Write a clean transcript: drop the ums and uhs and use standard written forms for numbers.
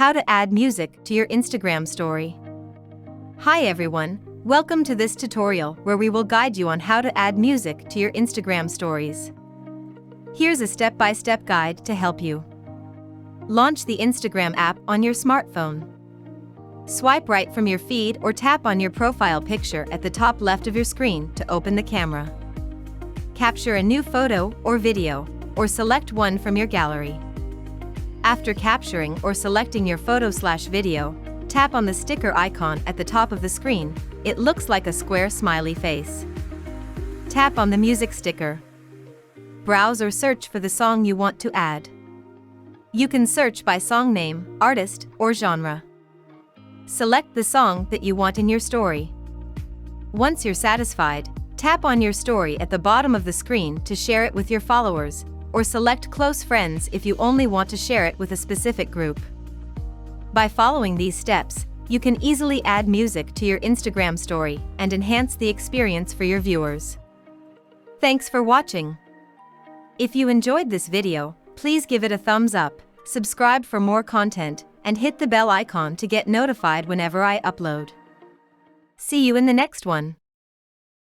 How to add music to your Instagram story. Hi everyone, welcome to this tutorial where we will guide you on how to add music to your Instagram stories. Here's a step-by-step guide to help you. Launch the Instagram app on your smartphone. Swipe right from your feed or tap on your profile picture at the top left of your screen to open the camera. Capture a new photo or video, or select one from your gallery. After capturing or selecting your photo/video, tap on the sticker icon at the top of the screen. It looks like a square smiley face. Tap on the music sticker. Browse or search for the song you want to add. You can search by song name, artist, or genre. Select the song that you want in your story. Once you're satisfied, tap on your story at the bottom of the screen to share it with your followers, or select close friends if you only want to share it with a specific group. By following these steps, you can easily add music to your Instagram story and enhance the experience for your viewers. Thanks for watching. If you enjoyed this video, please give it a thumbs up, subscribe for more content, and hit the bell icon to get notified whenever I upload. See you in the next one.